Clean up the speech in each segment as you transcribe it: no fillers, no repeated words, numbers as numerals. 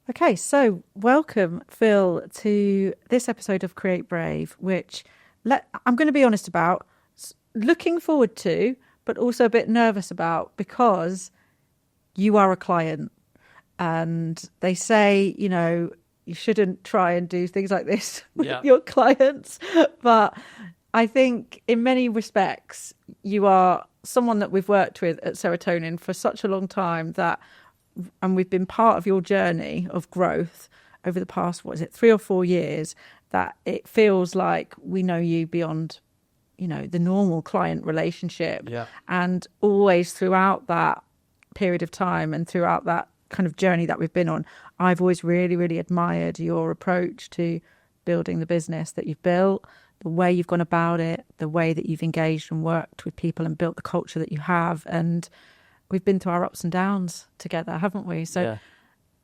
Okay, so welcome, Phil, to this episode of Create Brave, which I'm going to be honest about, looking forward to, but also a bit nervous about because you are a client. And they say, you shouldn't try and do things like this with your clients. But I think in many respects, you are someone that we've worked with at Serotonin for such a long time and we've been part of your journey of growth over the past, 3 or 4 years, that it feels like we know you beyond, the normal client relationship. Yeah. And always throughout that period of time and throughout that kind of journey that we've been on, I've always really, really admired your approach to building the business that you've built, the way you've gone about it, the way that you've engaged and worked with people and built the culture that you have. And we've been through our ups and downs together, haven't we? So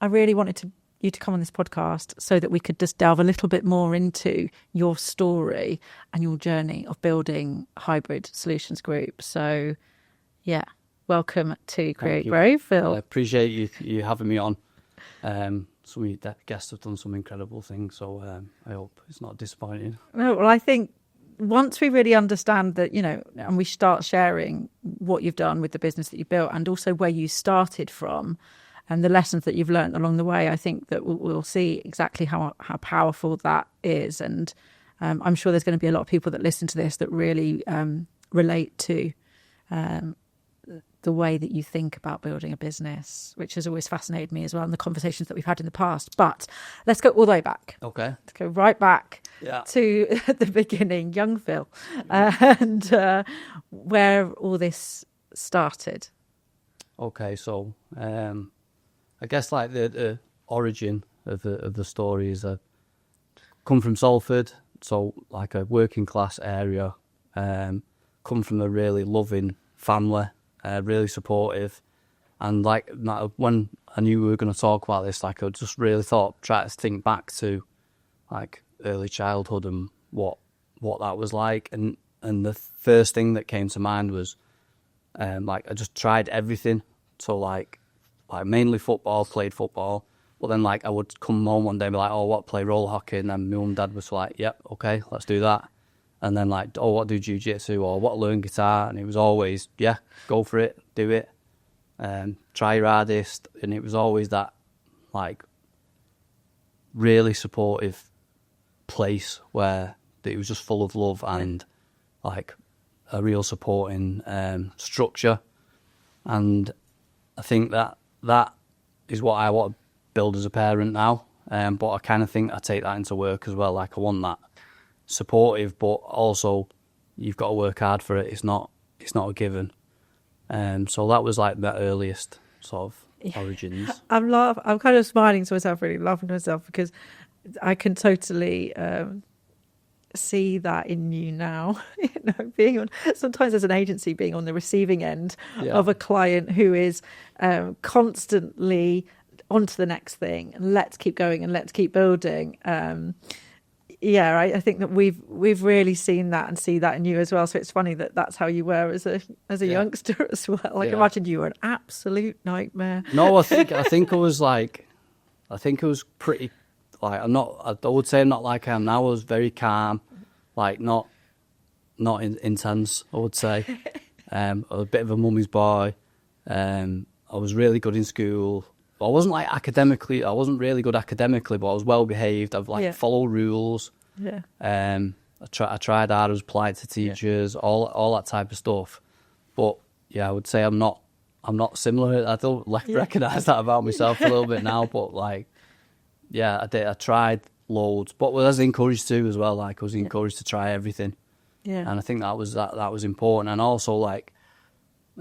I really wanted you to come on this podcast so that we could just delve a little bit more into your story and your journey of building Hybrid Solutions Group. So, welcome to Create Brave, Phil. I appreciate you having me on. Some of your guests have done some incredible things, so I hope it's not disappointing. No, well, I think once we really understand that, and we start sharing what you've done with the business that you built and also where you started from and the lessons that you've learned along the way, I think that we'll see exactly how powerful that is. And I'm sure there's going to be a lot of people that listen to this that really relate to the way that you think about building a business, which has always fascinated me as well, and the conversations that we've had in the past. But let's go all the way back. Okay. Let's go right back to the beginning, young Phil, and where all this started. Okay, so I guess like the origin of the story is I come from Salford, so like a working class area, come from a really loving family. Really supportive, and like when I knew we were going to talk about this, like I just really try to think back to like early childhood and what that was like, and the first thing that came to mind was like I just tried everything, so like mainly football, played football, but then like I would come home one day and be like, oh, play roller hockey, and then my mum and dad was like, yep, okay, let's do that. And then like, oh, what do jiu-jitsu or what learn guitar? And it was always, go for it, do it, try your hardest. And it was always that like really supportive place where it was just full of love and like a real supporting structure. And I think that is what I want to build as a parent now. But I kind of think I take that into work as well. Like I want that supportive, but also you've got to work hard for it. It's not a given. So that was like the earliest sort of origins. I'm kind of smiling to myself, really laughing to myself, because I can totally see that in you now. Sometimes as an agency, being on the receiving end of a client who is constantly on to the next thing, and let's keep going and let's keep building. I think that we've really seen that and see that in you as well. So it's funny that that's how you were as a youngster as well. Like imagine you were an absolute nightmare. No, I think it was pretty like I would say I'm not like I am now. I was very calm, like not intense. I would say I was a bit of a mummy's boy. I was really good in school. I wasn't like academically. I wasn't really good academically, but I was well behaved. I've like follow rules. Yeah. I tried hard. I was polite to teachers. All that type of stuff. But I would say I'm not similar. I don't recognise that about myself a little bit now. But like, I did. I tried loads, but I was encouraged to as well. Like I was encouraged to try everything. Yeah. And I think that was important. And also like,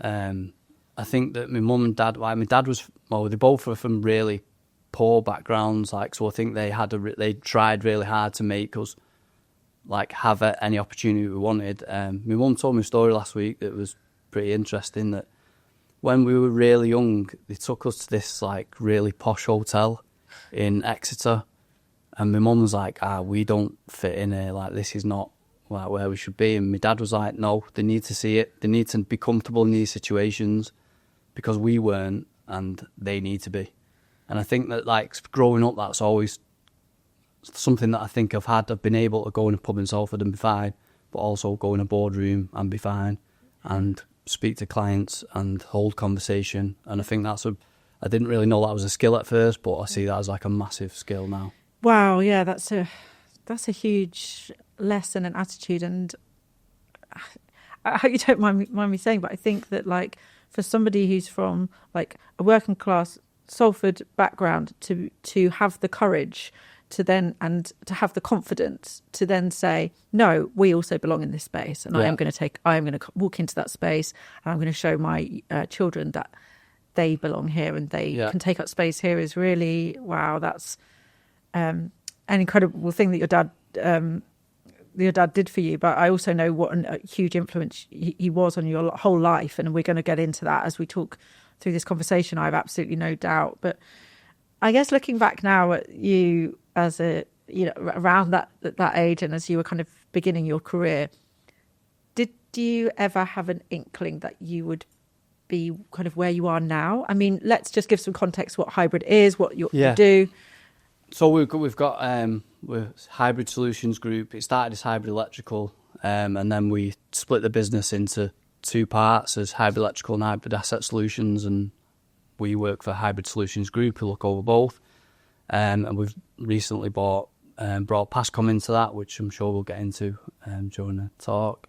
I think that my mum and dad, like my dad was, they both were from really poor backgrounds, like, so I think they tried really hard to make us like have any opportunity we wanted. My mum told me a story last week that was pretty interesting, that when we were really young, they took us to this like really posh hotel in Exeter, and my mum was like, we don't fit in here, like this is not like where we should be. And my dad was like, no, they need to see it, they need to be comfortable in these situations, because we weren't and they need to be. And I think that, like, growing up, that's always something that I think I've been able to go in a pub in Salford and be fine, but also go in a boardroom and be fine, and speak to clients and hold conversation. And I think I didn't really know that was a skill at first, but I see that as like a massive skill now. Wow, yeah, that's a huge lesson and attitude. And I hope you don't mind me saying, but I think that, like, for somebody who's from like a working class Salford background to have the courage to then, and to have the confidence to then say, no, we also belong in this space, and I am going to walk into that space, and I'm going to show my children that they belong here and they can take up space here, is really, wow, that's an incredible thing that your dad did for you. But I also know what a huge influence he was on your whole life, and we're going to get into that as we talk through this conversation. I have absolutely no doubt. But I guess looking back now at you as around that age, and as you were kind of beginning your career, did you ever have an inkling that you would be kind of where you are now? I mean, let's just give some context what hybrid is, what you do. So we've got we're Hybrid Solutions Group. It started as Hybrid Electrical, and then we split the business into two parts as Hybrid Electrical and Hybrid Asset Solutions, and we work for Hybrid Solutions Group, who look over both. And we've recently brought Passcom into that, which I'm sure we'll get into during the talk.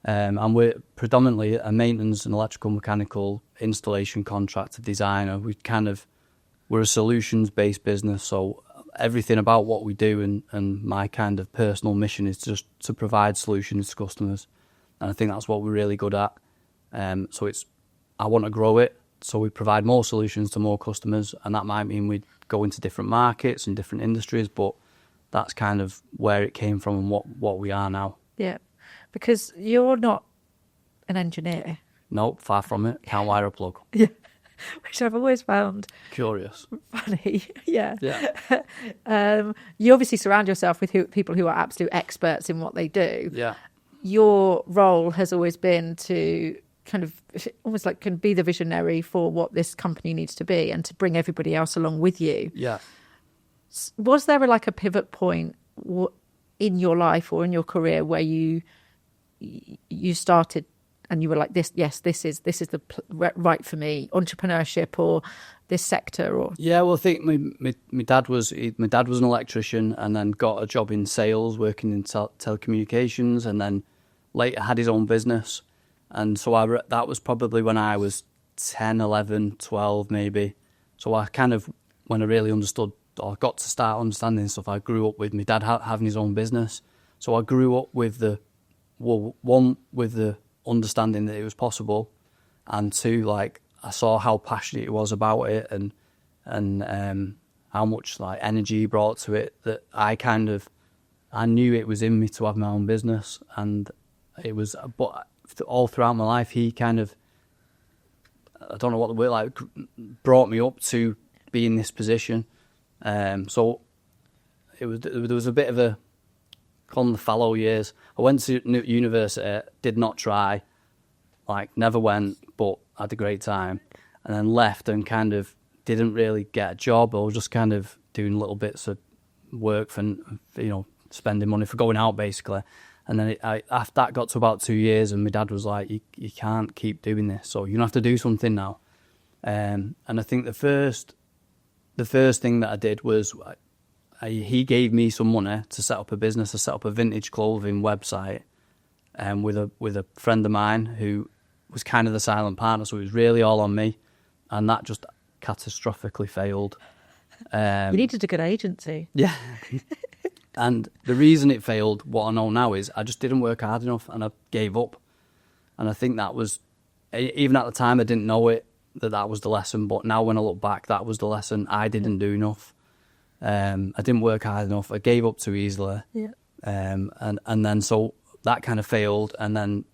And we're predominantly a maintenance and electrical mechanical installation contractor designer. We're a solutions-based business, so everything about what we do and my kind of personal mission is just to provide solutions to customers. And I think that's what we're really good at. So I want to grow it, so we provide more solutions to more customers, and that might mean we go into different markets and different industries, but that's kind of where it came from and what we are now. Yeah, because you're not an engineer. No, far from it. Can't wire a plug. Yeah, which I've always found curious. Funny. Yeah. Yeah. You obviously surround yourself with people who are absolute experts in what they do. Yeah. Your role has always been to kind of almost like can be the visionary for what this company needs to be, and to bring everybody else along with you. Yeah. Was there like a pivot point in your life or in your career where you started and you were like, this is the right for me, entrepreneurship or this sector? Or yeah, well, I think my dad was an electrician, and then got a job in sales, working in telecommunications, and then later had his own business. And so that was probably when I was 10, 11, 12 maybe. So I kind of, when I really understood, or got to start understanding stuff, I grew up with my dad having his own business. So I grew up with with the understanding that it was possible, and two, like, I saw how passionate he was about it, and how much like energy he brought to it, that I knew it was in me to have my own business. And it was, but all throughout my life, he kind of, I don't know what the word, like, brought me up to be in this position. So there was a bit of a, call them the fallow years. I went to university, did not try, like, never went, but had a great time, and then left and kind of didn't really get a job, or just kind of doing little bits of work for, spending money for going out, basically. And then after that got to about 2 years, and my dad was like, you can't keep doing this, so you're going to have to do something now. And I think the first thing that I did was he gave me some money to set up a business. I set up a vintage clothing website with a friend of mine who was kind of the silent partner, so it was really all on me, and that just catastrophically failed. You needed a good agency. Yeah. And the reason it failed, what I know now, is I just didn't work hard enough, and I gave up. And I think that was, even at the time I didn't know it, that was the lesson, but now when I look back, that was the lesson. I didn't do enough. I didn't work hard enough. I gave up too easily. Yeah. And then so that kind of failed, and then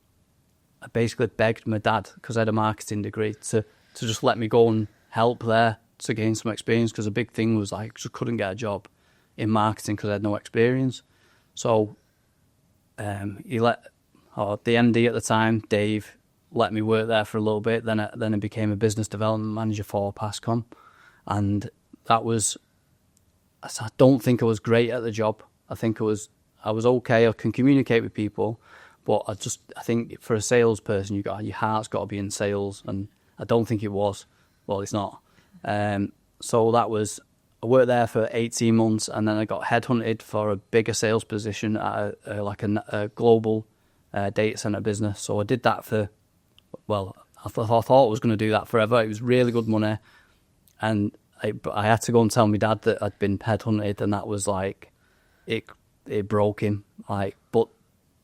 I basically begged my dad, because I had a marketing degree, to just let me go and help there to gain some experience, because a big thing was I just couldn't get a job in marketing because I had no experience. So the MD at the time, Dave, let me work there for a little bit. Then I became a business development manager for Passcom, and I don't think I was great at the job. I think I was okay. I can communicate with people, but I think for a salesperson, your heart's got to be in sales, and I don't think it was. Well, it's not. So I worked there for 18 months, and then I got headhunted for a bigger sales position at a global data center business. So I did that for, well, I thought I was going to do that forever. It was really good money, and I had to go and tell my dad that I'd been headhunted, and that was like, it broke him. Like, but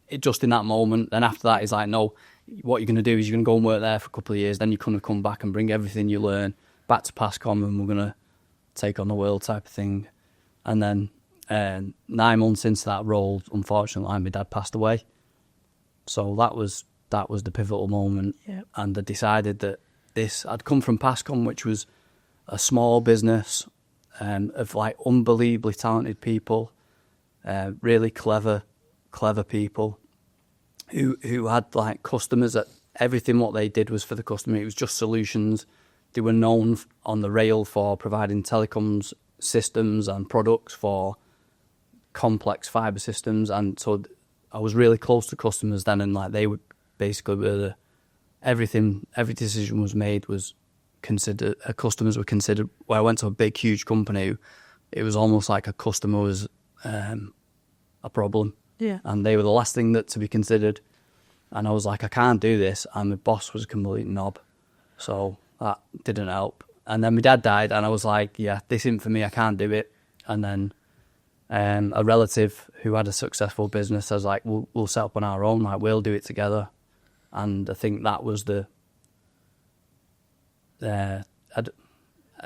it just in that moment. Then after that, he's like, no, what you're going to do is you're going to go and work there for a couple of years. Then you're going to come back and bring everything you learn back to Passcom, and we're going to take on the world type of thing. And then 9 months into that role, unfortunately, my dad passed away. So that was the pivotal moment. Yep. And I decided that I'd come from Passcom, which was a small business of like unbelievably talented people, really clever people who had like customers that everything what they did was for the customer. It was just solutions. They were known on the rail for providing telecoms systems and products for complex fibre systems, and so I was really close to customers then, and like they would basically every decision was made was considered. Customers were considered. When I went to a big, huge company, it was almost like a customer was a problem, and they were the last thing to be considered. And I was like, I can't do this, and my boss was a complete knob, so that didn't help. And then my dad died, and I was like, yeah, this isn't for me, I can't do it. And then a relative who had a successful business, I was like, we'll set up on our own, like we'll do it together. And I think that was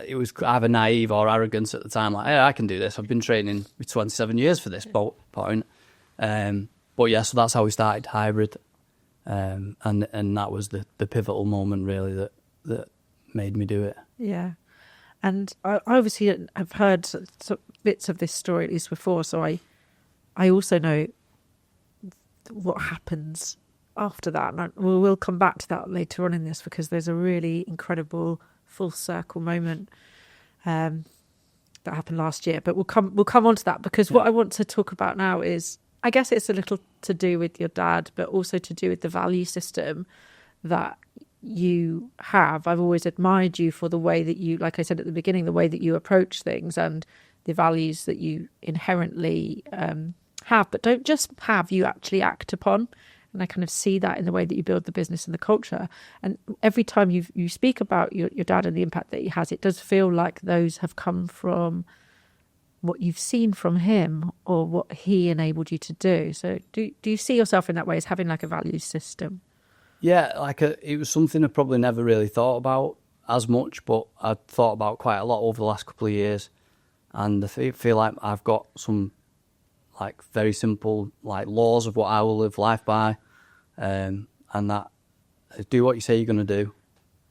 it was either naive or arrogance at the time, like, hey, I can do this, I've been training for 27 years for this point. But yeah, so that's how we started Hybrid. And that was the pivotal moment really that made me do it. Yeah. And I obviously have heard bits of this story at least before, so I also know what happens after that. And we'll come back to that later on in this, because there's a really incredible full circle moment that happened last year. But we'll come on to that, because what I want to talk about now is, I guess it's a little to do with your dad, but also to do with the value system that you have. I've always admired you for the way that you, like I said at the beginning, the way that you approach things and the values that you inherently have, but don't just have, you actually act upon. And I kind of see that in the way that you build the business and the culture. And every time you speak about your dad and the impact that he has, it does feel like those have come from what you've seen from him or what he enabled you to do. So do you see yourself in that way, as having like a value system? Yeah, it was something I probably never really thought about as much, but I thought about quite a lot over the last couple of years. And I feel like I've got some like very simple like laws of what I will live life by, and that do what you say you're going to do.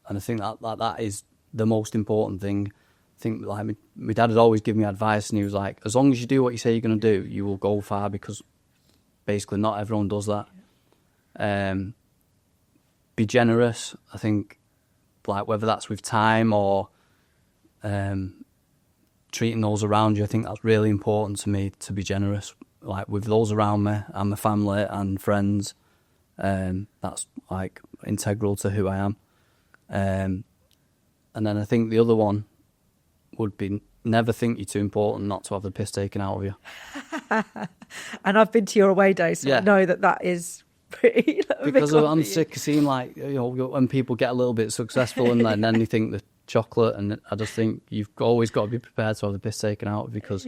And I think that is the most important thing. I think like my dad had always given me advice, and he was like, as long as you do what you say you're going to do, you will go far, because basically not everyone does that. Be generous. I think like whether that's with time or treating those around you, I think that's really important to me, to be generous, like with those around me and my family and friends. That's like integral to who I am. And then I think the other one would be never think you're too important not to have the piss taken out of you. And I've been to your away days, so I know that is pretty... Because I'm sick of seeing like, when people get a little bit successful and then they think the chocolate, and I just think you've always got to be prepared to have the piss taken out, because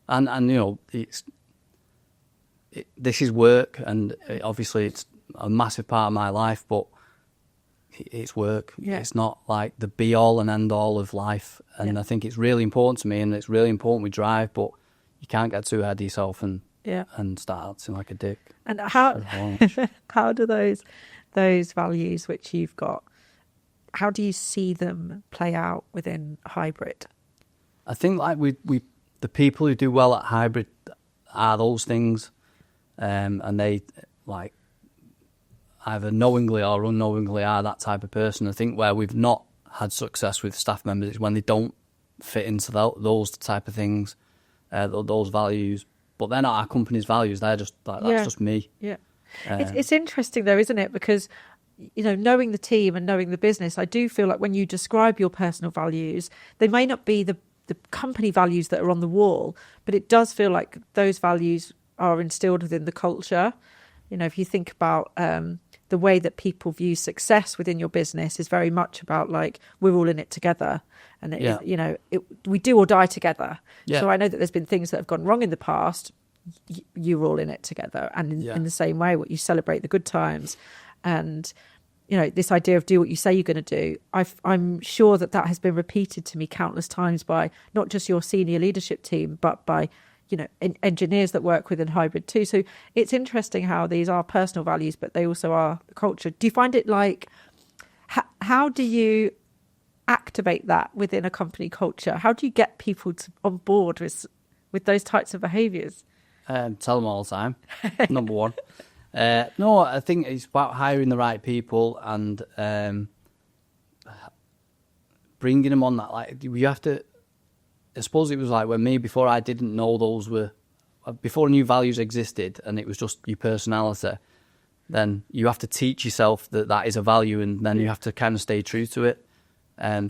and this is work, and obviously it's a massive part of my life, but it's work. It's not like the be all and end all of life, and I think it's really important to me, and it's really important we drive, but you can't get too ahead of yourself and start acting like a dick. And how do those values which you've got, how do you see them play out within Hybrid? I think like we the people who do well at Hybrid are those things, and they like either knowingly or unknowingly are that type of person. I think where we've not had success with staff members is when they don't fit into those type of things, those values. But they're not our company's values. They're just like, that's just me. Yeah. It's interesting though, isn't it? Because, you know, knowing the team and knowing the business, I do feel like when you describe your personal values, they may not be the company values that are on the wall, but it does feel like those values are instilled within the culture. You know, if you think about the way that people view success within your business is very much about like, we're all in it together. And, you know, we do or die together. Yeah. So I know that there's been things that have gone wrong in the past. You're all in it together. And in the same way, what you celebrate the good times. And, you know, this idea of do what you say you're going to do. I'm sure that has been repeated to me countless times by not just your senior leadership team, but by, you know, engineers that work within hybrid too. So it's interesting how these are personal values, but they also are the culture. Do you find it like, how do you activate that within a company culture? How do you get people on board with those types of behaviours? Tell them all the time, number one. No, I think it's about hiring the right people and bringing them on that. Like, you have to, I suppose it was like when me, before I didn't know before new values existed and it was just your personality, then you have to teach yourself that is a value and then you have to kind of stay true to it.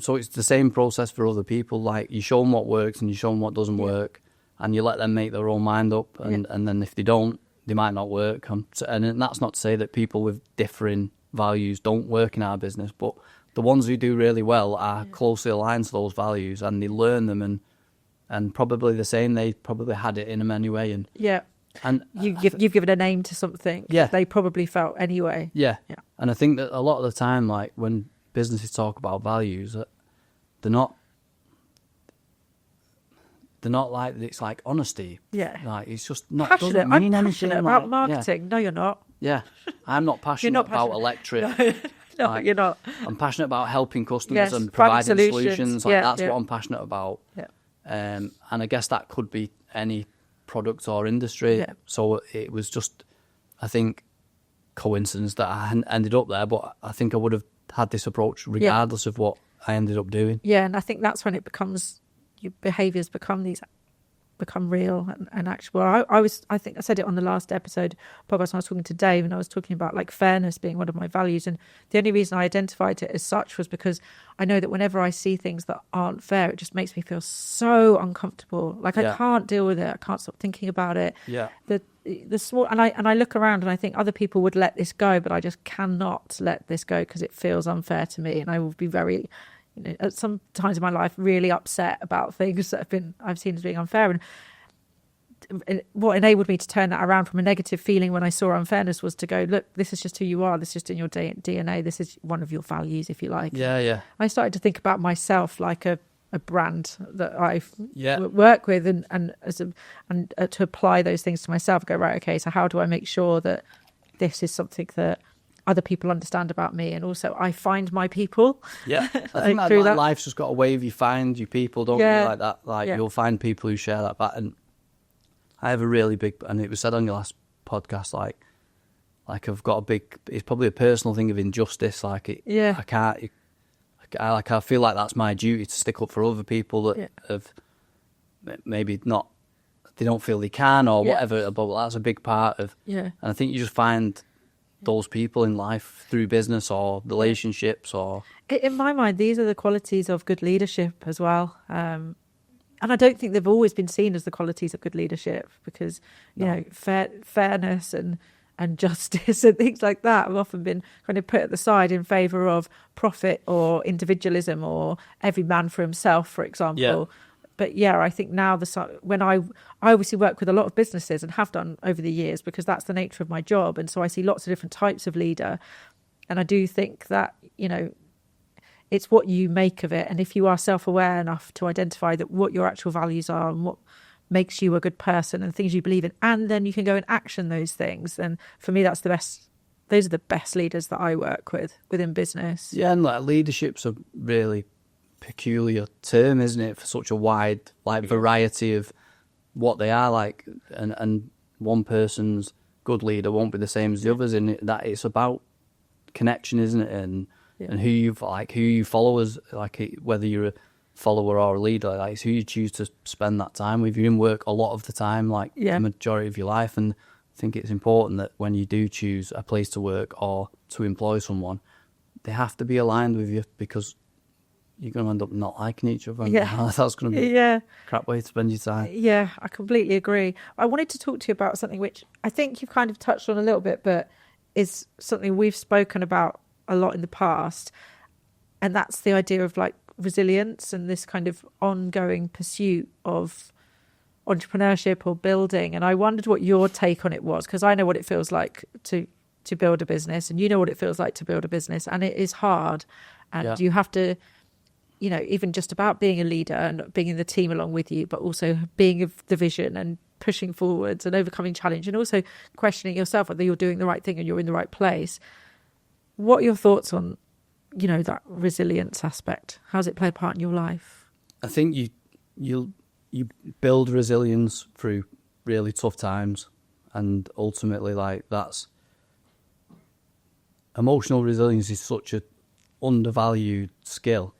So it's the same process for other people. Like, you show them what works and you show them what doesn't work and you let them make their own mind up. And then if they don't, they might not work. And that's not to say that people with differing values don't work in our business, but the ones who do really well are closely aligned to those values and they learn them and probably the same, they probably had it in them anyway. And you've given a name to something that they probably felt anyway. Yeah. And I think that a lot of the time, like when businesses talk about values, they're not like, it's like honesty. Yeah. Like, it's just not, passionate. Doesn't mean I'm anything. passionate about marketing. Yeah. No, you're not. Yeah. I'm not passionate about electric. No, you're not. I'm passionate about helping customers and providing solutions. Like, that's what I'm passionate about. Yeah. And I guess that could be any product or industry. Yeah. So it was just, I think, coincidence that I ended up there, but I think I would have had this approach regardless of what I ended up doing. Yeah, and I think that's when it becomes, your behaviours become real and actual. I think I said it on the last episode podcast when I was talking to Dave, and I was talking about like fairness being one of my values, and the only reason I identified it as such was because I know that whenever I see things that aren't fair, it just makes me feel so uncomfortable. Like I can't deal with it. I can't stop thinking about it. Yeah. The small, and I look around and I think other people would let this go, but I just cannot let this go because it feels unfair to me, and I will be very, you know, at some times in my life, really upset about things that I've seen as being unfair. And what enabled me to turn that around from a negative feeling when I saw unfairness was to go, look, this is just who you are. This is just in your DNA. This is one of your values, if you like. Yeah. I started to think about myself like a brand that I work with, and to apply those things to myself. Go, right, okay, so how do I make sure that this is something that other people understand about me, and also I find my people. Yeah, I think that life's just got a way of you find your people, don't you? Like that, like you'll find people who share that pattern. I have a really big, and it was said on your last podcast, like I've got a big, it's probably a personal thing of injustice. Like I can't, I feel like that's my duty to stick up for other people that have maybe not, they don't feel they can or whatever, but that's a big part of, and I think you just find those people in life through business or relationships or... In my mind, these are the qualities of good leadership as well. And I don't think they've always been seen as the qualities of good leadership because, you know, fairness and justice and things like that have often been kind of put at the side in favour of profit or individualism or every man for himself, for example. Yeah. But I think now when I obviously work with a lot of businesses and have done over the years because that's the nature of my job. And so I see lots of different types of leader. And I do think that, you know, it's what you make of it. And if you are self-aware enough to identify that what your actual values are and what makes you a good person and things you believe in, and then you can go and action those things. And for me, that's the best. Those are the best leaders that I work with within business. Yeah, and like leadership's a really peculiar term, isn't it, for such a wide variety of what they are like, and one person's good leader won't be the same as the others. In that, it's about connection, isn't it, and who you follow as like whether you're follower or a leader. Like, it's who you choose to spend that time with. You're in work a lot of the time, like the majority of your life. And I think it's important that when you do choose a place to work or to employ someone, they have to be aligned with you, because you're going to end up not liking each other. Yeah. That's going to be a crap way to spend your time. Yeah, I completely agree. I wanted to talk to you about something which I think you've kind of touched on a little bit, but is something we've spoken about a lot in the past. And that's the idea of like resilience and this kind of ongoing pursuit of entrepreneurship or building. And I wondered what your take on it was, because I know what it feels like to build a business, and you know what it feels like to build a business, and it is hard. And you have to, you know, even just about being a leader and being in the team along with you, but also being of the vision and pushing forwards and overcoming challenge, and also questioning yourself whether you're doing the right thing and you're in the right place. What are your thoughts on, you know, that resilience aspect? How's it play a part in your life? I think you build resilience through really tough times, and ultimately, like, that's emotional resilience is such a undervalued skill,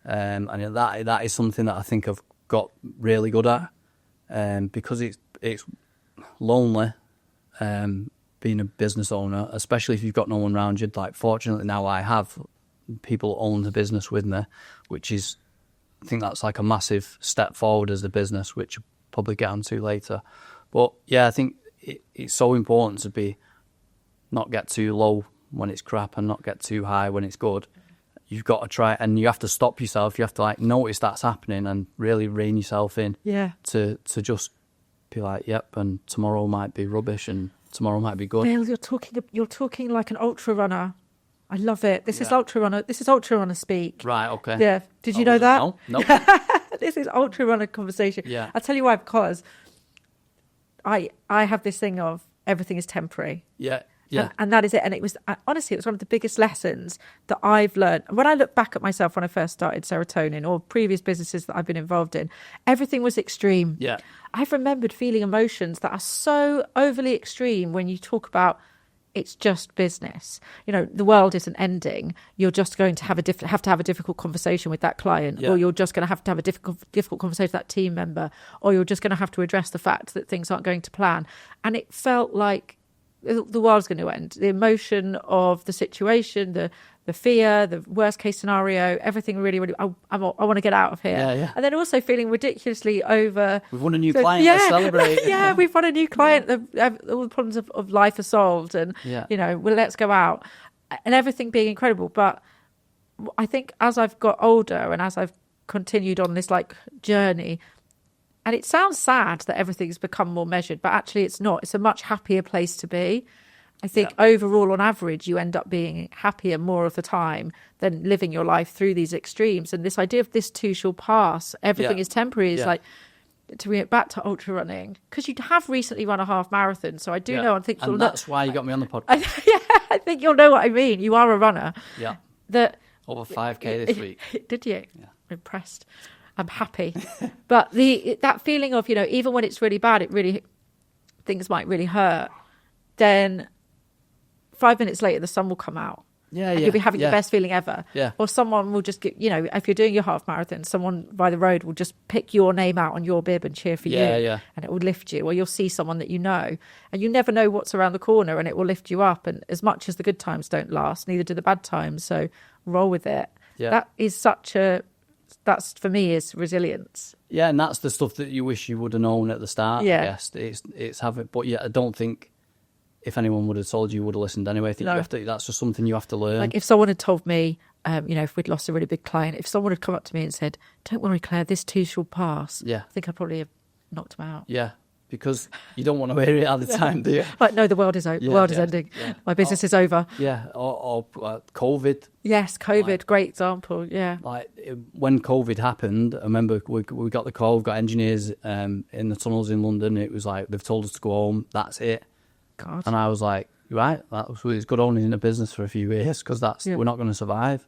and that is something that I think I've got really good at, because it's lonely. Being a business owner, especially if you've got no one around you. Like, fortunately now I have people own the business with me, which is, I think that's like a massive step forward as a business, which I'll probably get onto later. But yeah, I think it's so important to not get too low when it's crap and not get too high when it's good. You've got to try, and you have to stop yourself. You have to like notice that's happening and really rein yourself in. Yeah. To just be like, yep, and tomorrow might be rubbish and tomorrow might be good. Bill, you're talking like an ultra runner. I love it. This is ultra runner speak. Right, okay. Yeah. Did you know that? No. This is ultra runner conversation. Yeah. I'll tell you why, because I have this thing of everything is temporary. Yeah. Yeah. And that is it. And it was, honestly, it was one of the biggest lessons that I've learned. When I look back at myself when I first started Serotonin or previous businesses that I've been involved in, everything was extreme. Yeah. I've remembered feeling emotions that are so overly extreme when you talk about it's just business. You know, the world isn't ending. You're just going to have a difficult conversation with that client, or you're just going to have a difficult conversation with that team member, or you're just going to have to address the fact that things aren't going to plan. And it felt like the world's going to end. The emotion of the situation, the fear, the worst case scenario, everything really, really, I want to get out of here. Yeah. And then also feeling ridiculously over. We've won a new client, let's celebrate. Yeah, we've won a new client. All the problems of life are solved, and, you know, well, let's go out. And everything being incredible. But I think as I've got older and as I've continued on this like journey, and it sounds sad that everything's become more measured, but actually it's not. It's a much happier place to be. I think overall, on average, you end up being happier more of the time than living your life through these extremes. And this idea of this too shall pass, everything is temporary, is like, to bring it back to ultra running, because you have recently run a half marathon. So I do know, and think and that's why you got me on the podcast. I think you'll know what I mean. You are a runner. Yeah. Over 5K this week. Did you? Yeah. I'm impressed. I'm happy. But that feeling of, you know, even when it's really bad, things might really hurt, then 5 minutes later the sun will come out. And you'll be having the best feeling ever. Yeah. Or someone will just get, you know, if you're doing your half marathon, someone by the road will just pick your name out on your bib and cheer for you. Yeah. And it will lift you. Or you'll see someone that you know, and you never know what's around the corner, and it will lift you up. And as much as the good times don't last, neither do the bad times. So roll with it. Yeah. That is that's for me is resilience. Yeah, and that's the stuff that you wish you would have known at the start. Yeah. I guess it's having, but I don't think if anyone would have told you would have listened anyway. I think that's just something you have to learn. Like if someone had told me, you know, if we'd lost a really big client, if someone had come up to me and said, "Don't worry, Claire, this too shall pass," I think I'd probably have knocked them out. Yeah, because you don't want to hear it at the time, do you? Like, no, the world is over. The world is ending. Yeah. My business is over. Yeah, or COVID. Yes, COVID, great example. Yeah. Like when COVID happened, I remember we got the call. We've got engineers in the tunnels in London. It was like they've told us to go home. That's it. God. And I was like, right, it's good owning in a business for a few years, because we're not going to survive.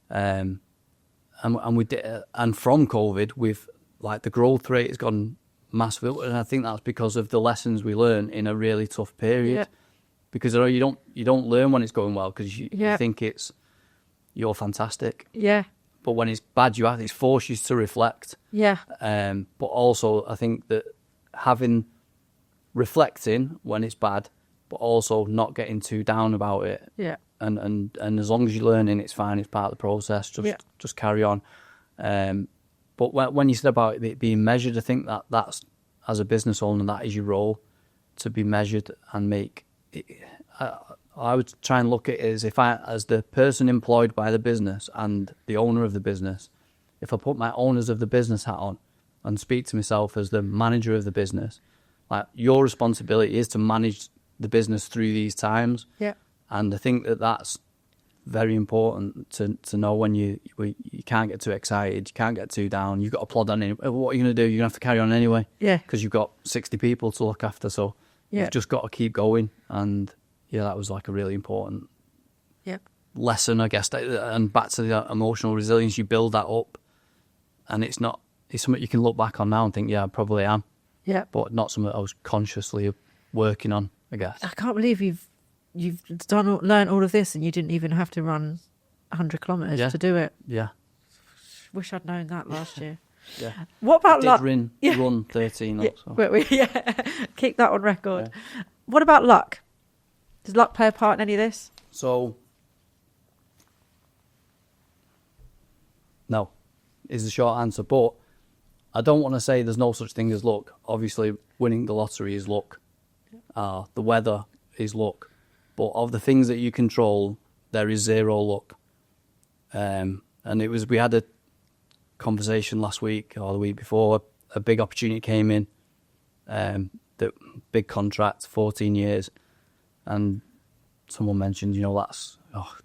And we did, and from COVID, we've like the growth rate has gone massive, and I think that's because of the lessons we learn in a really tough period. Yeah. Because you don't learn when it's going well, because you think you're fantastic. Yeah. but when it's bad, it's forced you to reflect. Yeah. But also, I think that reflecting when it's bad, but also not getting too down about it. Yeah. And as long as you're learning, it's fine. It's part of the process. Just carry on. But when you said about it being measured, I think that's, as a business owner, that is your role, to be measured and make it. I would try and look at it as the person employed by the business and the owner of the business, if I put my owners of the business hat on and speak to myself as the manager of the business, like, your responsibility is to manage the business through these times. Yeah. And I think that's very important to know when you can't get too excited, you can't get too down, you've got to plod on. What are you going to do? You're going to have to carry on anyway. Yeah. Because you've got 60 people to look after, so you've just got to keep going. And yeah, that was like a really important lesson, I guess. And back to the emotional resilience, you build that up, and it's something you can look back on now and think, yeah, I probably am. Yeah. But not something I was consciously working on, I guess. I can't believe you've learned all of this and you didn't even have to run 100 kilometres to do it. Yeah. Wish I'd known that last year. Yeah. What about luck? Run 13 or so. Keep that on record. Yeah. What about luck? Does luck play a part in any of this? So, no, is the short answer. But I don't want to say there's no such thing as luck. Obviously, winning the lottery is luck. The weather is luck. But of the things that you control, there is zero luck. And we had a conversation last week or the week before. A big opportunity came in, the big contract, 14 years, and someone mentioned,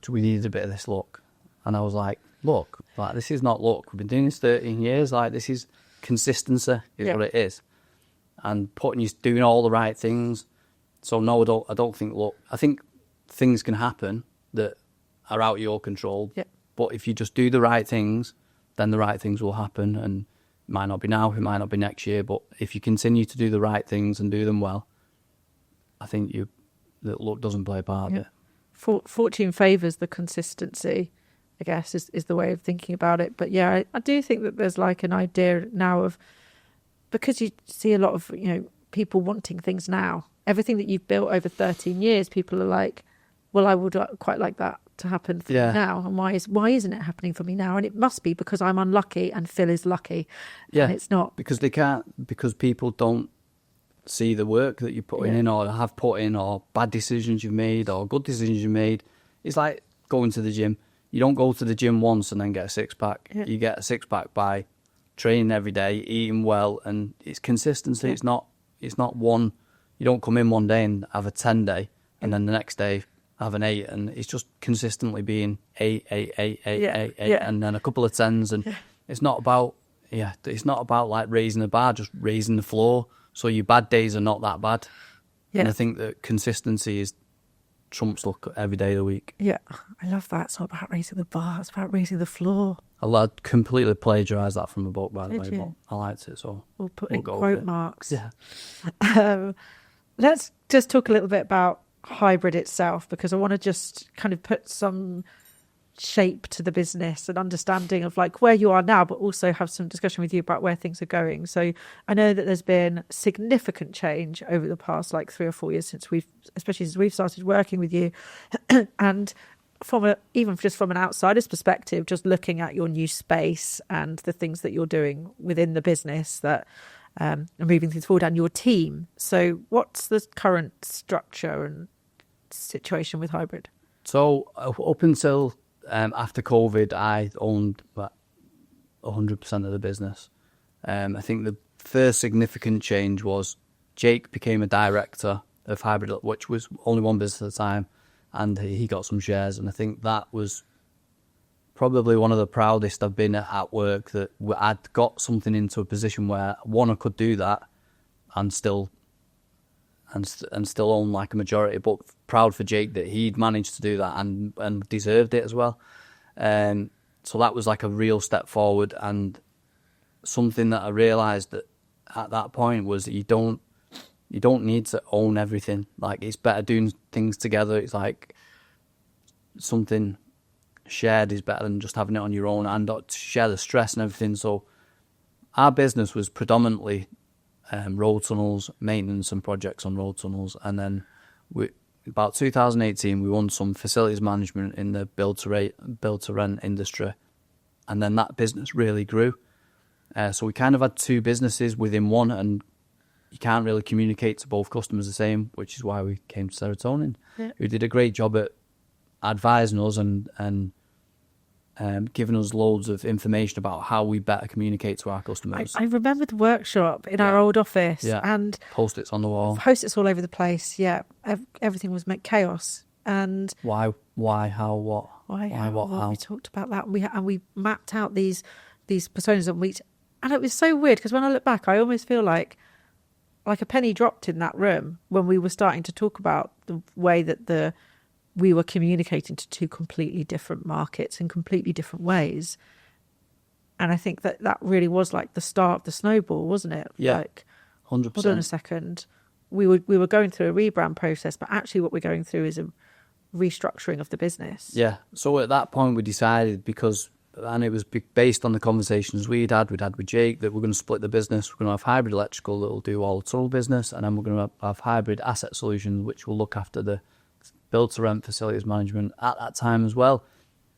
we needed a bit of this luck. And I was like, look, like, this is not luck. We've been doing this 13 years. Like, this is consistency is what it is. And doing all the right things. So no, I don't think luck. I think things can happen that are out of your control. Yeah. But if you just do the right things, then the right things will happen. And it might not be now, it might not be next year. But if you continue to do the right things and do them well, I think that luck doesn't play a part of it. Fortune favours the consistency, I guess, is the way of thinking about it. But yeah, I do think that there's like an idea now of, because you see a lot of, people wanting things now. Everything that you've built over 13 years, people are like, well, I would quite like that to happen for me now. And why isn't it happening for me now? And it must be because I'm unlucky and Phil is lucky. Yeah. And it's not. Because people don't see the work that you're putting in or have put in, or bad decisions you've made or good decisions you've made. It's like going to the gym. You don't go to the gym once and then get a six-pack. Yeah. You get a six-pack by training every day, eating well, and it's consistency. Yeah. It's not one. You don't come in one day and have a 10-day and then the next day have an 8, and it's just consistently being 8, and then a couple of 10s, and it's not about like raising the bar, just raising the floor. So your bad days are not that bad. Yeah. And I think that consistency is trumps luck every day of the week. Yeah, I love that. It's not about raising the bar, it's about raising the floor. I completely plagiarised that from a book, by the way, but I liked it, so we'll put in quote marks. Yeah. Let's just talk a little bit about hybrid itself, because I want to just kind of put some shape to the business and understanding of like where you are now, but also have some discussion with you about where things are going. So I know that there's been significant change over the past like 3 or 4 years especially since we've started working with you. And even just from an outsider's perspective, just looking at your new space and the things that you're doing within the business that are moving things forward, and your team. So what's the current structure and situation with hybrid? So up until after COVID, I owned 100% of the business. I think the first significant change was Jake became a director of hybrid, which was only one business at the time, and he got some shares. And I think that was probably one of the proudest I've been at work, that I'd got something into a position where I could do that and still own like a majority, but proud for Jake that he'd managed to do that and deserved it as well. So that was like a real step forward, and something that I realised that at that point was that you don't need to own everything. Like, it's better doing things together. It's like something shared is better than just having it on your own, and to share the stress and everything. So our business was predominantly road tunnels, maintenance and projects on road tunnels. And then about 2018, we won some facilities management in the build to rent industry. And then that business really grew. So we kind of had two businesses within one, and you can't really communicate to both customers the same, which is why we came to Serotonin, who did a great job at advising us and giving us loads of information about how we better communicate to our customers. I remember the workshop in our old office, and post-its on the wall, post-its all over the place. Yeah, everything was chaos. And why, how, what? Why, what, how? We talked about that. We mapped out these personas, and it was so weird because when I look back, I almost feel like a penny dropped in that room when we were starting to talk about the way that we were communicating to two completely different markets in completely different ways. And I think that really was like the start of the snowball, wasn't it? Yeah, like 100%. Hold on a second. We were going through a rebrand process, but actually what we're going through is a restructuring of the business. Yeah. So at that point we decided, and it was based on the conversations we'd had with Jake, that we're going to split the business. We're going to have hybrid electrical that will do all the tunnel business, and then we're going to have hybrid asset solutions, which will look after the build-to-rent facilities management. At that time as well,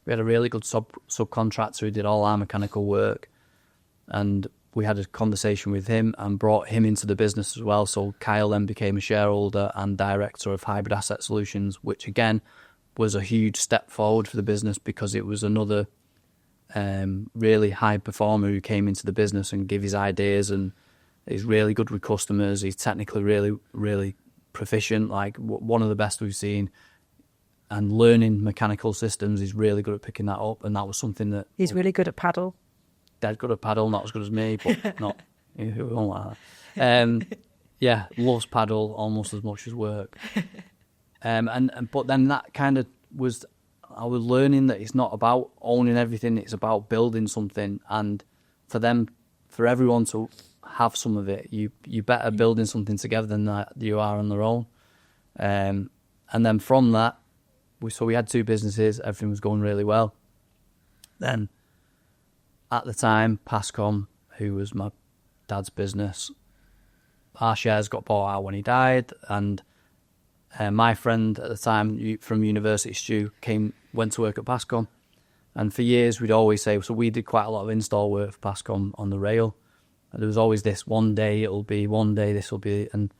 we had a really good subcontractor who did all our mechanical work, and we had a conversation with him and brought him into the business as well. So Kyle then became a shareholder and director of hybrid asset solutions, which again was a huge step forward for the business because it was another really high performer who came into the business and gave his ideas, and he's really good with customers. He's technically really, really proficient, like one of the best we've seen, and learning mechanical systems. He's really good at picking that up, and that was something that he's really good at paddle. Dead good at paddle, not as good as me, but not who won't like that. Yeah, loves paddle almost as much as work. But then that kind of was, I was learning that it's not about owning everything, it's about building something, and for everyone to have some of it, you better building something together than that you are on their own. And then from that, we had two businesses, everything was going really well. Then at the time, Passcom, who was my dad's business, our shares got bought out when he died, and my friend at the time from university, Stu, went to work at Passcom, and for years we'd always say, so we did quite a lot of install work for Passcom on the rail, and there was always this, one day this will be, and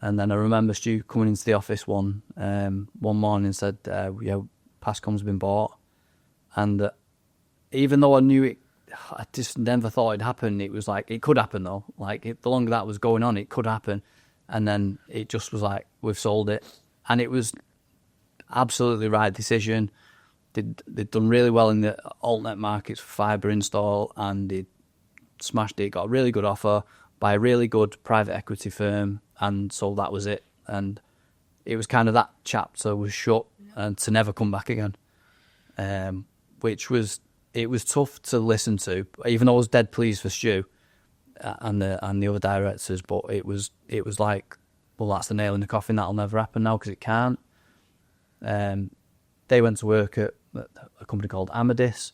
then I remember Stu coming into the office one morning and said, Passcom's been bought, and even though I knew it, I just never thought it'd happen. It was like, it could happen though. Like, the longer that was going on, it could happen. And then it just was like, we've sold it. And it was absolutely right decision. They'd done really well in the altnet markets for fibre install, and they smashed it. Got a really good offer by a really good private equity firm, and so that was it. And it was kind of, that chapter was shut and to never come back again, which was, it was tough to listen to, even though I was dead pleased for Stu and the other directors. But it was like, well, that's the nail in the coffin. That'll never happen now because it can't. They went to work at a company called Amadis.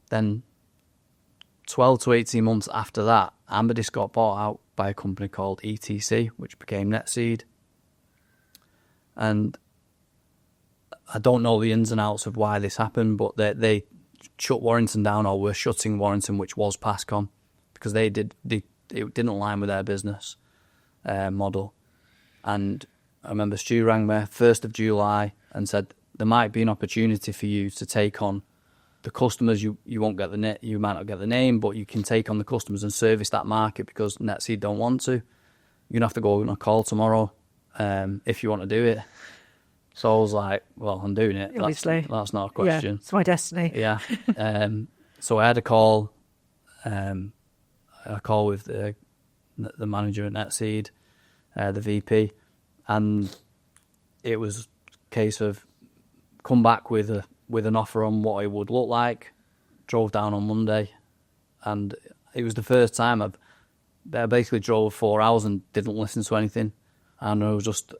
Then 12 to 18 months after that, Amadis got bought out by a company called ETC, which became Netseed. And I don't know the ins and outs of why this happened, but they shut Warrington down, or were shutting Warrington, which was Passcom, because it didn't align with their business model. And I remember Stu rang me 1st of July and said, there might be an opportunity for you to take on the customers. You won't get you might not get the name, but you can take on the customers and service that market, because Netseed don't want to. You're going to have to go on a call tomorrow if you want to do it. So I was like, well, I'm doing it. Obviously. That's not a question. Yeah, it's my destiny. Yeah. So I had a call with the manager at Netseed, the VP, and it was a case of come back with an offer on what it would look like. Drove down on Monday, and it was the first time I basically drove 4 hours and didn't listen to anything, and I was just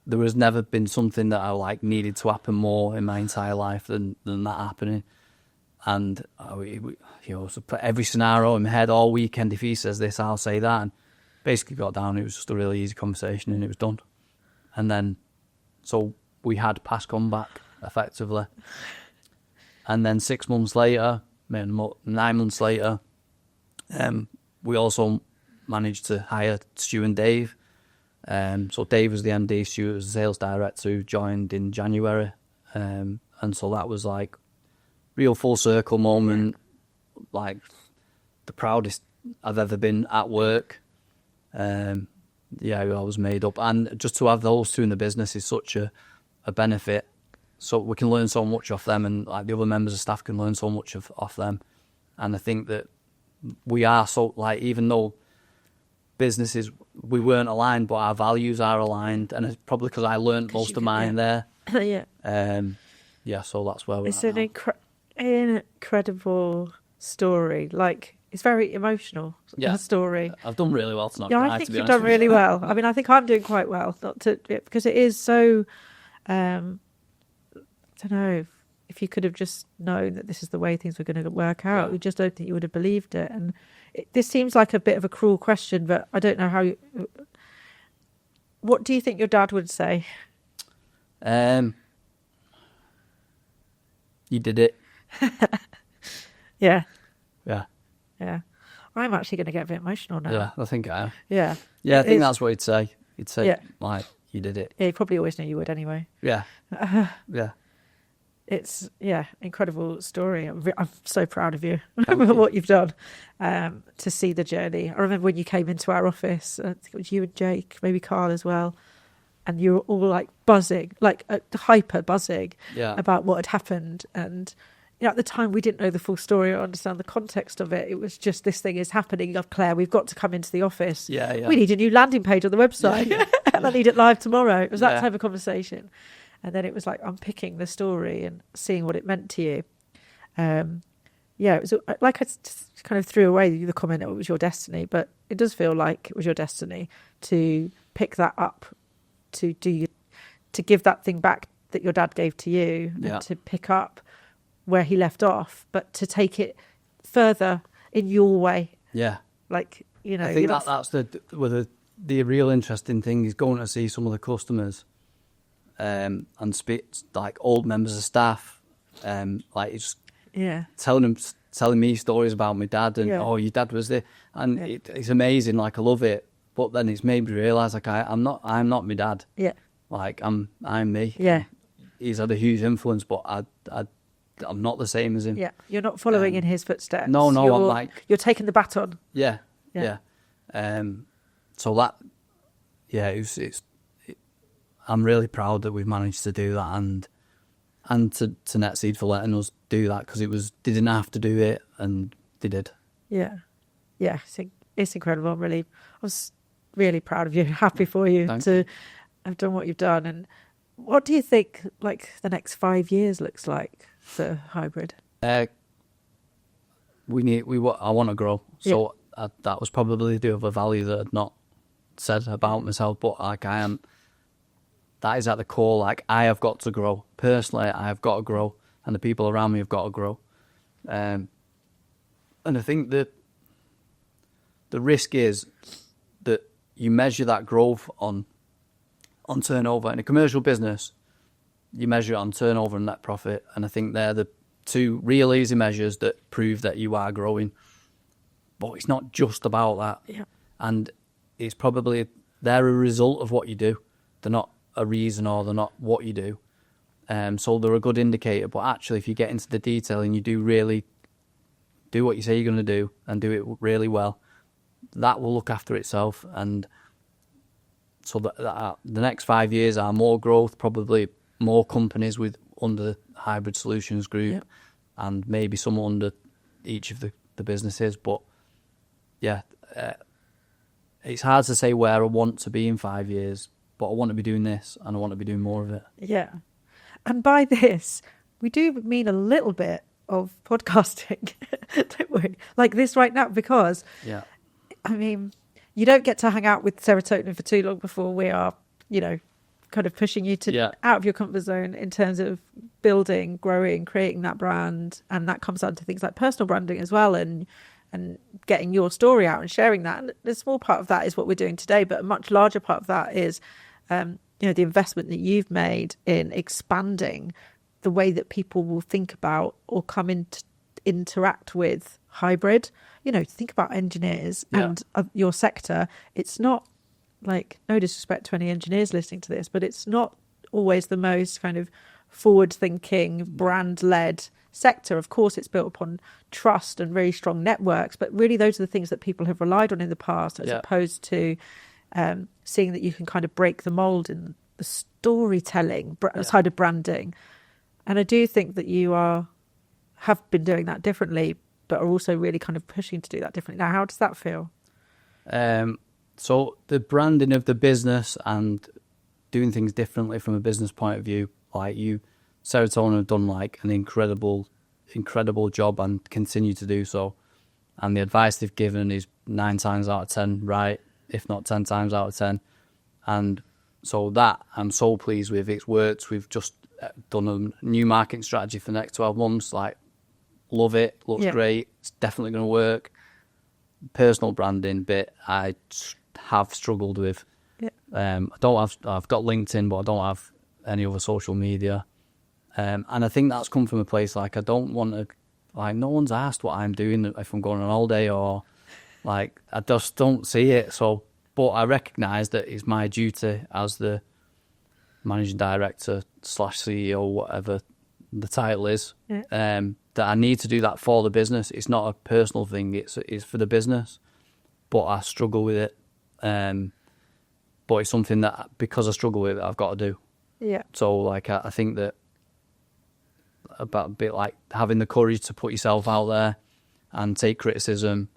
there has never been something that I like needed to happen more in my entire life than that happening. And so put every scenario in my head all weekend. If he says this, I'll say that. And basically got down. It was just a really easy conversation, and it was done. And then, so we had Passcom back effectively. And then 6 months later, 9 months later, we also managed to hire Stu and Dave. So Dave was the MD, Stu was the sales director, who joined in January. And so that was like real full circle moment, like the proudest I've ever been at work. I was made up. And just to have those two in the business is such a benefit. So we can learn so much off them, and like the other members of staff can learn so much off them. And I think that we are so, like, even though businesses, we weren't aligned, but our values are aligned. And it's probably because I learned most of mine there. So that's where we're It's at an incredible story. Like, it's very emotional, a story. I've done really well to not cry, cry, I think to be you've honest done really well. I mean, I think I'm doing quite well, because it is so, I don't know, if you could have just known that this is the way things were going to work out, you just don't think you would have believed it. And this seems like a bit of a cruel question, but I don't know how what do you think your dad would say? You did it. Yeah. Yeah. Yeah. I'm actually going to get a bit emotional now. Yeah, I think I am. Yeah. Yeah, I think that's what he'd say. He'd say, like, you did it. Yeah, he probably always knew you would anyway. Yeah. Yeah. It's, incredible story. I'm so proud of you for what you've done, to see the journey. I remember when you came into our office, I think it was you and Jake, maybe Carl as well, and you were all like buzzing, like hyper buzzing about what had happened. And at the time we didn't know the full story or understand the context of it. It was just, this thing is happening. Claire, we've got to come into the office. Yeah. We need a new landing page on the website. And I need it live tomorrow. It was that type of conversation. And then it was like unpicking the story and seeing what it meant to you. It was like I just kind of threw away the comment, it was your destiny, but it does feel like it was your destiny to pick that up, to give that thing back that your dad gave to you, and to pick up where he left off, but to take it further in your way. Yeah. Like, I think that's the real interesting thing is going to see some of the customers and speak, like old members of staff, like it's telling me stories about my dad and your dad was there, and it's amazing. Like, I love it, but then it's made me realise, like, I'm not my dad. Yeah, like I'm me. Yeah, he's had a huge influence, but I'm not the same as him. Yeah, you're not following in his footsteps. No, you're taking the baton. Yeah. So that, I'm really proud that we've managed to do that, and to NetSeed for letting us do that, because they didn't have to do it, and they did. Yeah, it's incredible. I was really proud of you, happy for you to have done what you've done. And what do you think, like, the next 5 years looks like for Hybrid? I want to grow. So that was probably the other value that I'd not said about myself, but like, I am. That is at the core. Like, I have got to grow personally. I have got to grow, and the people around me have got to grow. And I think that the risk is that you measure that growth on turnover. In a commercial business, you measure it on turnover and net profit, and I think they're the two real easy measures that prove that you are growing. But it's not just about that. Yeah. And it's probably, they're a result of what you do. They're not a reason, or they're not what you do. So they're a good indicator, but actually if you get into the detail and you do really do what you say you're going to do and do it really well, that will look after itself. And so the next 5 years are more growth, probably more companies under the Hybrid Solutions Group, and maybe some under each of the businesses. But it's hard to say where I want to be in 5 years, but I want to be doing this, and I want to be doing more of it. Yeah. And by this, we do mean a little bit of podcasting, don't we? Like this right now, because, I mean, you don't get to hang out with Serotonin for too long before we are, kind of pushing you to Yeah. out of your comfort zone in terms of building, growing, creating that brand. And that comes down to things like personal branding as well, and getting your story out and sharing that. And a small part of that is what we're doing today, but a much larger part of that is the investment that you've made in expanding the way that people will think about or come into interact with hybrid. Think about engineers and your sector. It's not, like, no disrespect to any engineers listening to this, but it's not always the most kind of forward-thinking, brand-led sector. Of course, it's built upon trust and very strong networks, but really those are the things that people have relied on in the past, as opposed to seeing that you can kind of break the mold in the storytelling side of branding. And I do think that you have been doing that differently, but are also really kind of pushing to do that differently. Now, how does that feel? So the branding of the business and doing things differently from a business point of view, like Serotonin have done like an incredible job and continue to do so. And the advice they've given is 9 times out of 10 right, if not 10 times out of 10. And so that I'm so pleased with. It's worked. We've just done a new marketing strategy for the next 12 months. Like, love it. Looks great. It's definitely going to work. Personal branding bit, I have struggled with. I've got LinkedIn, but I don't have any other social media. And I think that's come from a place like, I don't want to, like, no one's asked what I'm doing if I'm going on holiday, or like, I just don't see it. So, but I recognise that it's my duty as the managing director / CEO, whatever the title is, that I need to do that for the business. It's not a personal thing, it's for the business, but I struggle with it. But it's something that, because I struggle with it, I've got to do. Yeah. So, like, I think that about a bit like having the courage to put yourself out there and take criticism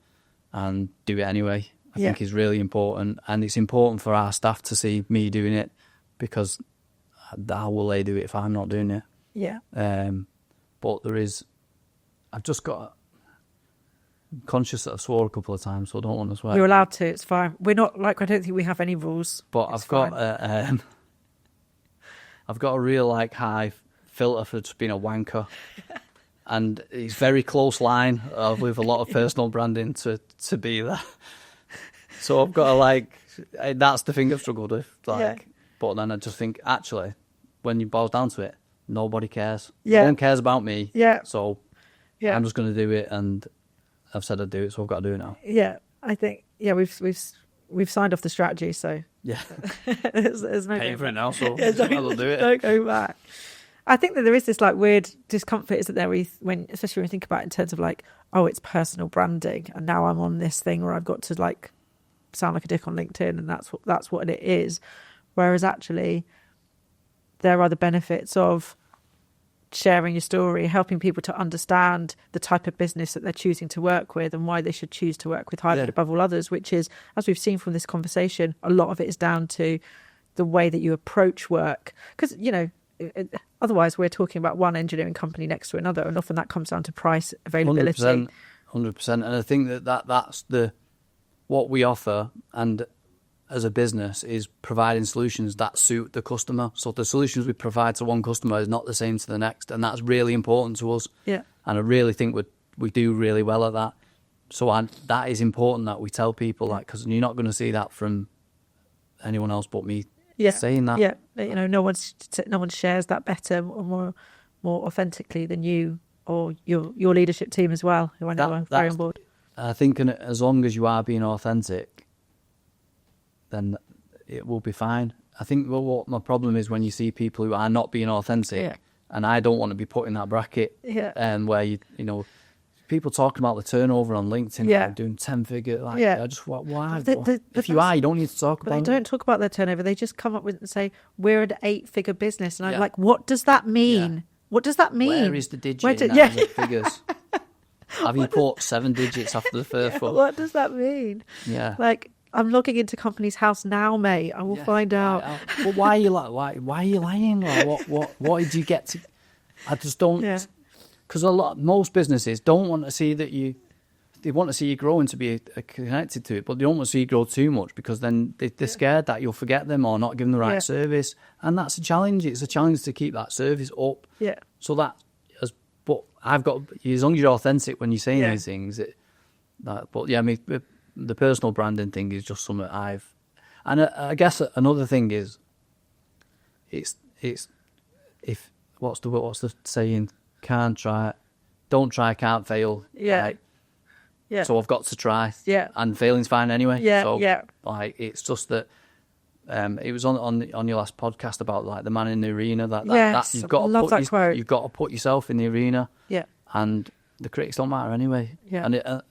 and do it anyway, I think is really important. And it's important for our staff to see me doing it, because how will they do it if I'm not doing it? Yeah. But I've just got, I'm conscious that I've swore a couple of times, so I don't want to swear. You're allowed to, it's fine. We're not, like, I don't think we have any rules. But I've got a real, like, high filter for just being a wanker. And it's very close line with a lot of personal branding to be that. So I've got to, like, that's the thing I've struggled with. Like, but then I just think, actually, when you boil down to it, nobody cares. Yeah. No one cares about me. Yeah. So I'm just going to do it, and I've said I'd do it, so I've got to do it now. Yeah, I think we've signed off the strategy, so yeah, there's no paying for it now, so I'll do it. Don't go back. I think that there is this, like, weird discomfort, isn't there, when especially when you think about it in terms of, like, oh, it's personal branding, and now I'm on this thing where I've got to, like, sound like a dick on LinkedIn, and that's what it is. Whereas actually, there are the benefits of sharing your story, helping people to understand the type of business that they're choosing to work with and why they should choose to work with hybrid above all others, which is, as we've seen from this conversation, a lot of it is down to the way that you approach work. Because, otherwise we're talking about one engineering company next to another, and often that comes down to price, availability. 100%. And I think that's what we offer, and as a business, is providing solutions that suit the customer. So the solutions we provide to one customer is not the same to the next, and that's really important to us. Yeah. And I really think we do really well at that. So that is important that we tell people that, because you're not going to see that from anyone else but me saying that. Yeah, no one shares that better or more authentically than you or your leadership team as well, who I know are very on board. I think as long as you are being authentic, then it will be fine. I think what my problem is when you see people who are not being authentic, and I don't want to be put in that bracket, where people talking about the turnover on LinkedIn, like doing 10-figure, I just, why? If you are, you don't need to talk about it. They don't talk about their turnover. They just come up with and say, we're an 8-figure business. And I'm like, what does that mean? Yeah. What does that mean? Where is the digit in that figures? Have you put 7 digits after the first one? What does that mean? Yeah. Like, I'm logging into Company's House now, mate. I will find out. Well, why are you lying? Like, what did you get to? I just don't. Because most businesses don't want to see that you they want to see you grow and to be connected to it, but they don't want to see you grow too much because then they're scared that you'll forget them or not give them the right service. And that's a challenge. It's a challenge to keep that service up. Yeah. So but I've got, as long as you're authentic when you're saying these things, but yeah, I mean, the personal branding thing is just something and I guess another thing is, what's the saying? Don't try, can't fail. Yeah. Right? Yeah. So I've got to try. Yeah. And failing's fine anyway. Yeah. So, yeah. like, it's just that, it was on your last podcast about like the man in the arena that you've got love that quote. You've got to put yourself in the arena. Yeah. And the critics don't matter anyway. Yeah.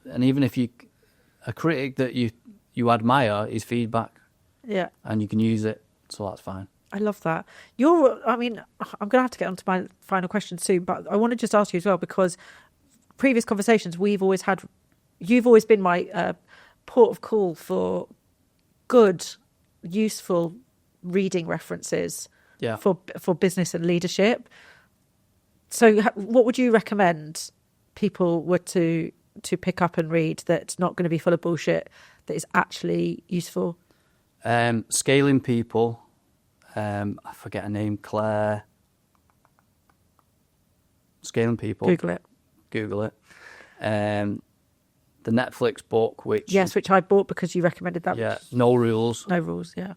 And even if a critic that you admire is feedback. Yeah. And you can use it, so that's fine. I love that. I'm going to have to get on to my final question soon, but I want to just ask you as well, because previous conversations you've always been my port of call for good, useful reading references for business and leadership. So what would you recommend people were to pick up and read that's not going to be full of bullshit, that is actually useful? Scaling People. I forget her name, Claire. Scaling People. Google it. The Netflix book, which I bought because you recommended that. Yeah, No Rules. No Rules, yeah.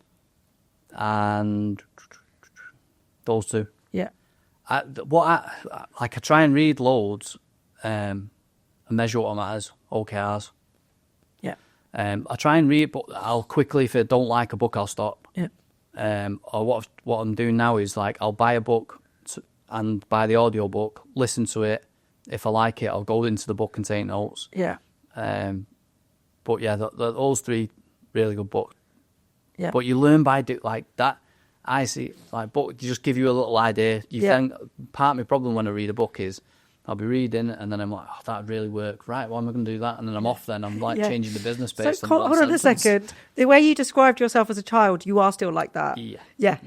And those two. Yeah. I try and read loads, and measure what matters. OKRs. Yeah. I try and read, but I'll quickly, if I don't like a book, I'll stop. Yeah. Or what I'm doing now is like I'll buy a book and buy the audio book, listen to it. If I like it, I'll go into the book and take notes. Yeah. But yeah, those three really good books. Yeah. But you learn by like that. I see like book just give you a little idea. Part of my problem when I read a book is I'll be reading and then I'm like, oh, that would really work. Right, well, am I going to do that? And then I'm off then. I'm like changing the business based on hold on a second. The way you described yourself as a child, you are still like that. Yeah.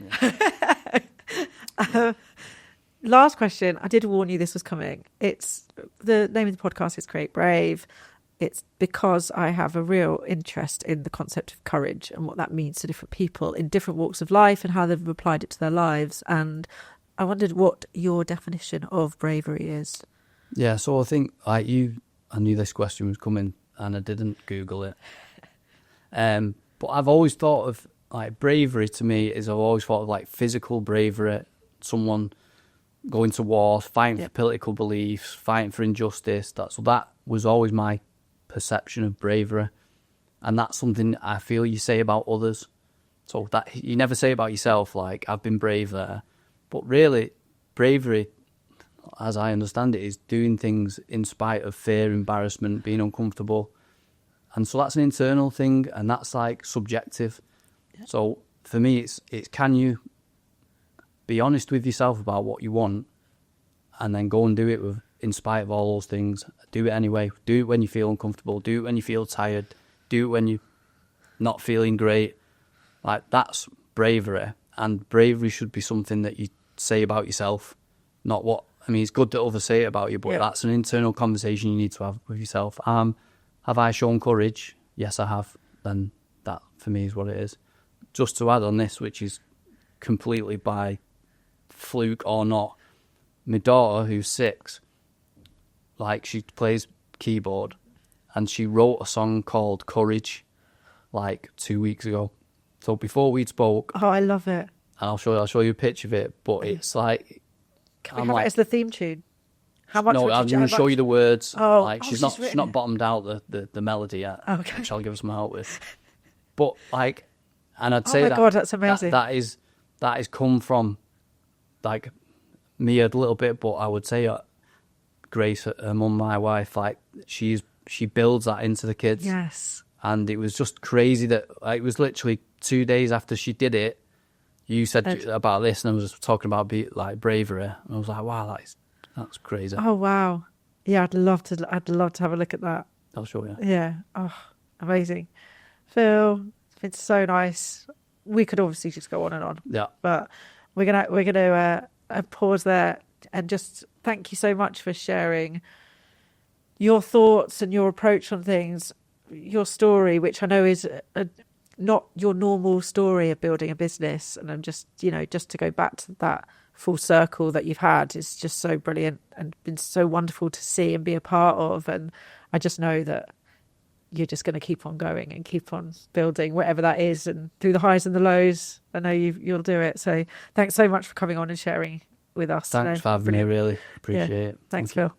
Last question. I did warn you this was coming. It's the name of the podcast is Create Brave. It's because I have a real interest in the concept of courage and what that means to different people in different walks of life and how they've applied it to their lives. And I wondered what your definition of bravery is. Yeah, so I think I knew this question was coming and I didn't Google it. But I've always thought of like bravery to me is I've always thought of like physical bravery, someone going to war, fighting for political beliefs, fighting for injustice. That was always my perception of bravery. And that's something I feel you say about others. So that you never say about yourself, like, I've been brave there. But really, bravery, as I understand it, is doing things in spite of fear, embarrassment, being uncomfortable. And so that's an internal thing, and that's like subjective. Yeah. So for me, it's can you be honest with yourself about what you want and then go and do it in spite of all those things. Do it anyway. Do it when you feel uncomfortable. Do it when you feel tired. Do it when you're not feeling great. Like, that's bravery. And bravery should be something that you say about yourself, not what... I mean, it's good that others say it about you, but that's an internal conversation you need to have with yourself. Have I shown courage? Yes, I have. Then that, for me, is what it is. Just to add on this, which is completely by fluke or not, my daughter, who's 6, like, she plays keyboard, and she wrote a song called Courage, like, 2 weeks ago. So before we spoke... Oh, I love it. I'll show you a picture of it, but it's like... Can we have it as the theme tune? How much? No, I'm going to show you the words. Oh, like she's not bottomed out the melody yet, which I'll give her some help with. But like, and I'd say God, that's amazing. That is come from like me a little bit, but I would say Grace, her mum, my wife, like she builds that into the kids. Yes. And it was just crazy that it was literally 2 days after she did it. You said about this, and I was talking about bravery, and I was like, "Wow, that's crazy." Oh wow, yeah, I'd love to have a look at that. I'll show you. Yeah, oh, amazing, Phil. It's so nice. We could obviously just go on and on. Yeah, but we're gonna pause there and just thank you so much for sharing your thoughts and your approach on things, your story, which I know is not your normal story of building a business. And I'm just, just to go back to that full circle that you've had is just so brilliant and been so wonderful to see and be a part of. And I just know that you're just going to keep on going and keep on building, whatever that is, and through the highs and the lows. I know you'll do it. So thanks so much for coming on and sharing with us. Thanks for having me. Really appreciate it. Thanks, Phil.